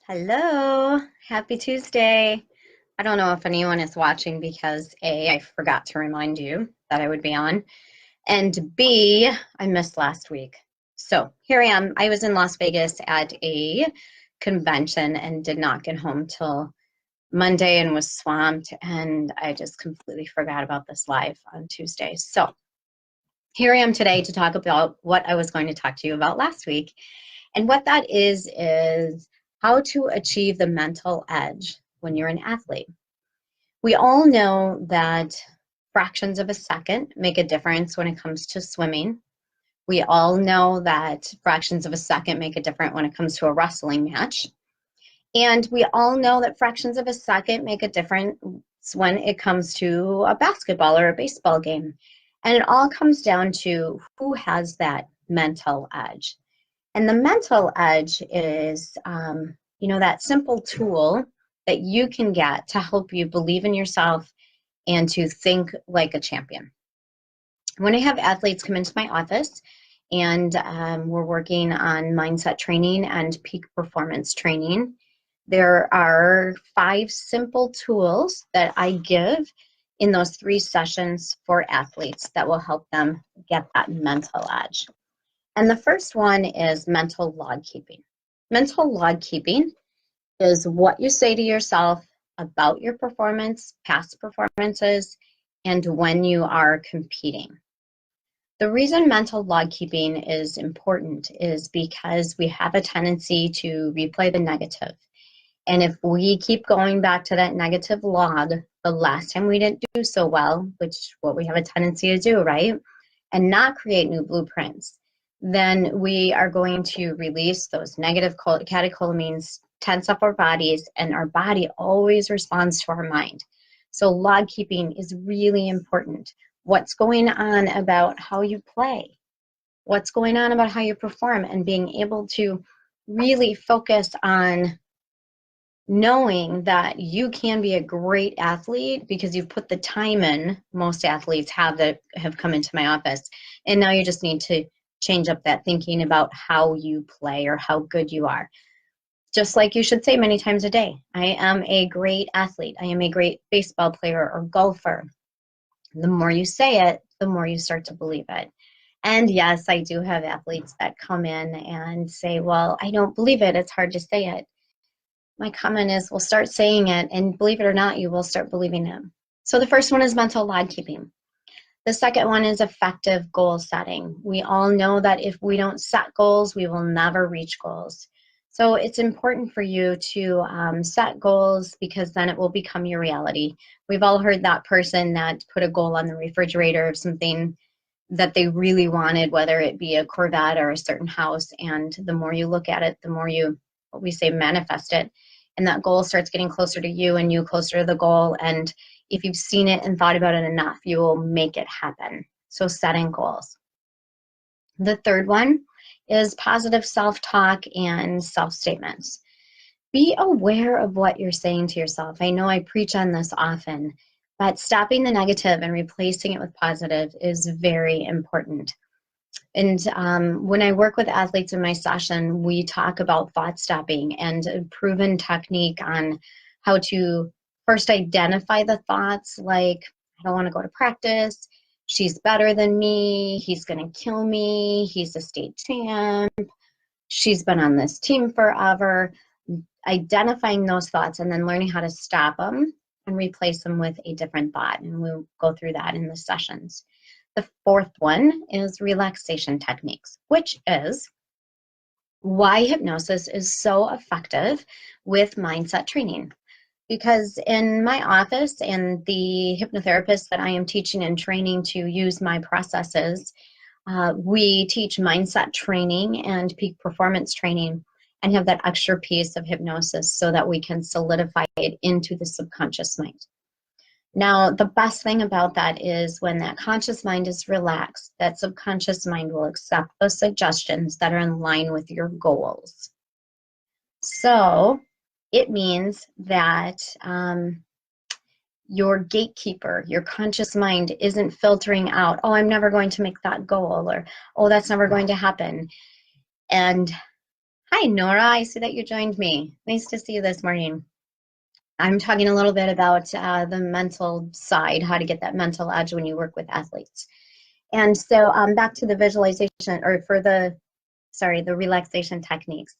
Hello, happy Tuesday. I don't know if anyone is watching because A, I forgot to remind you that I would be on, and B, I missed last week. So here I am. I was in Las Vegas at a convention and did not get home till Monday and was swamped, and I just completely forgot about this live on Tuesday. So here I am today to talk about what I was going to talk to you about last week. And what that is how to achieve the mental edge when you're an athlete. We all know that fractions of a second make a difference when it comes to swimming. We all know that fractions of a second make a difference when it comes to a wrestling match. And we all know that fractions of a second make a difference when it comes to a basketball or a baseball game. And it all comes down to who has that mental edge. And the mental edge is, that simple tool that you can get to help you believe in yourself and to think like a champion. When I have athletes come into my office and we're working on mindset training and peak performance training, there are 5 simple tools that I give in those 3 sessions for athletes that will help them get that mental edge. And the first one is mental log keeping. Mental log keeping is what you say to yourself about your performance, past performances, and when you are competing. The reason mental log keeping is important is because we have a tendency to replay the negative. And if we keep going back to that negative log, the last time we didn't do so well, which what we have a tendency to do, right? And not create new blueprints, then we are going to release those negative catecholamines, tense up our bodies, and our body always responds to our mind. So log keeping is really important. What's going on about how you play? What's going on about how you perform? And being able to really focus on knowing that you can be a great athlete because you've put the time in. Most athletes have that have come into my office, and now you just need to change up that thinking about how you play or how good you are. Just like you should say many times a day, I am a great athlete. I am a great baseball player or golfer. The more you say it, the more you start to believe it. And yes, I do have athletes that come in and say, well, I don't believe it. It's hard to say it. My comment is, we'll start saying it, and believe it or not, you will start believing it. So the first one is mental log keeping. The second one is effective goal setting. We all know that if we don't set goals, we will never reach goals. So it's important for you to set goals because then it will become your reality. We've all heard that person that put a goal on the refrigerator of something that they really wanted, whether it be a Corvette or a certain house. And the more you look at it, the more you, what we say, manifest it. And that goal starts getting closer to you and you closer to the goal. And if you've seen it and thought about it enough, you will make it happen. So setting goals. The third one is positive self-talk and self-statements. Be aware of what you're saying to yourself. I know I preach on this often, but stopping the negative and replacing it with positive is very important. And when I work with athletes in my session, we talk about thought stopping and a proven technique on how to first identify the thoughts like, I don't want to go to practice, she's better than me, he's going to kill me, he's a state champ, she's been on this team forever. Identifying those thoughts and then learning how to stop them and replace them with a different thought. And we'll go through that in the sessions. The fourth one is relaxation techniques, which is why hypnosis is so effective with mindset training. Because in my office and the hypnotherapists that I am teaching and training to use my processes, we teach mindset training and peak performance training and have that extra piece of hypnosis so that we can solidify it into the subconscious mind. Now, the best thing about that is when that conscious mind is relaxed, that subconscious mind will accept those suggestions that are in line with your goals. So it means that your gatekeeper, your conscious mind isn't filtering out, oh, I'm never going to make that goal, or, oh, that's never going to happen. And Hi, Nora. I see that you joined me. Nice to see you this morning. I'm talking a little bit about the mental side, how to get that mental edge when you work with athletes. And so back to the visualization, or for the relaxation techniques.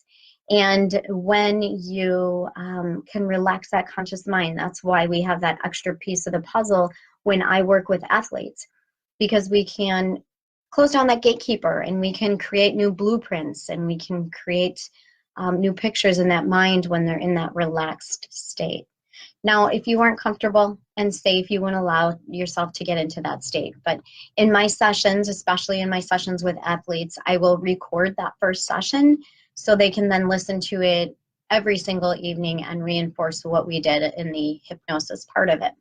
And when you can relax that conscious mind, that's why we have that extra piece of the puzzle when I work with athletes, because we can close down that gatekeeper and we can create new blueprints and we can create new pictures in that mind when they're in that relaxed state. Now, if you aren't comfortable and safe, you wouldn't allow yourself to get into that state. But in my sessions, especially in my sessions with athletes, I will record that first session so they can then listen to it every single evening and reinforce what we did in the hypnosis part of it.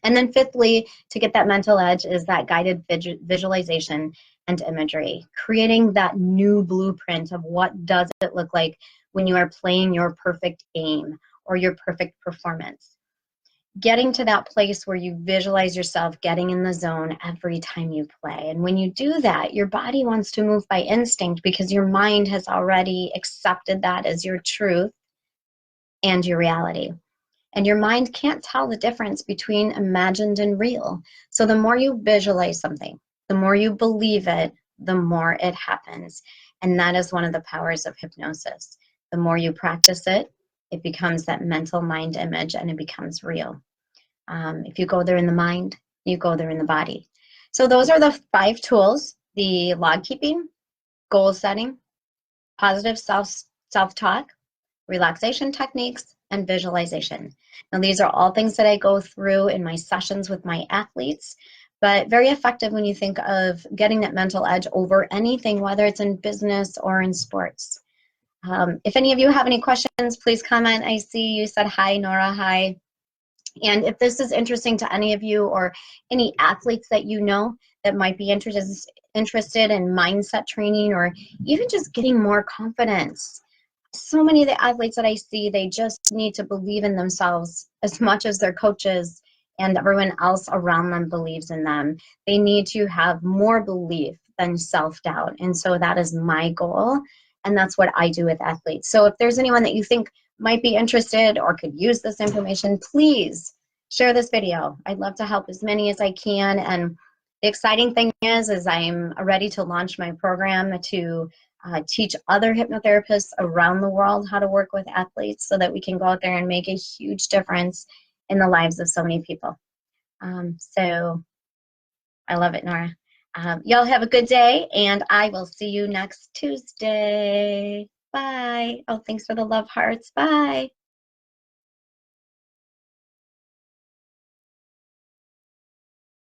And then fifthly, to get that mental edge is that guided visualization and imagery, creating that new blueprint of what does it look like when you are playing your perfect game or your perfect performance. Getting to that place where you visualize yourself getting in the zone every time you play. And when you do that, your body wants to move by instinct because your mind has already accepted that as your truth and your reality. And your mind can't tell the difference between imagined and real. So the more you visualize something, the more you believe it, the more it happens. And that is one of the powers of hypnosis. The more you practice it, it becomes that mental mind image and it becomes real. If you go there in the mind, you go there in the body. So those are the 5 tools: the log keeping, goal setting, positive self-talk, relaxation techniques, and visualization. Now, these are all things that I go through in my sessions with my athletes, but very effective when you think of getting that mental edge over anything, whether it's in business or in sports. If any of you have any questions, please comment. I see you said hi, Nora, hi. And if this is interesting to any of you or any athletes that you know that might be interested in mindset training or even just getting more confidence, so many of the athletes that I see, they just need to believe in themselves as much as their coaches and everyone else around them believes in them. They need to have more belief than self-doubt. And so that is my goal. And that's what I do with athletes. So if there's anyone that you think might be interested or could use this information, please share this video. I'd love to help as many as I can. And the exciting thing is I'm ready to launch my program to teach other hypnotherapists around the world how to work with athletes so that we can go out there and make a huge difference in the lives of so many people. So I love it, Nora. Y'all have a good day, and I will see you next Tuesday. Bye. Oh, thanks for the love hearts. Bye.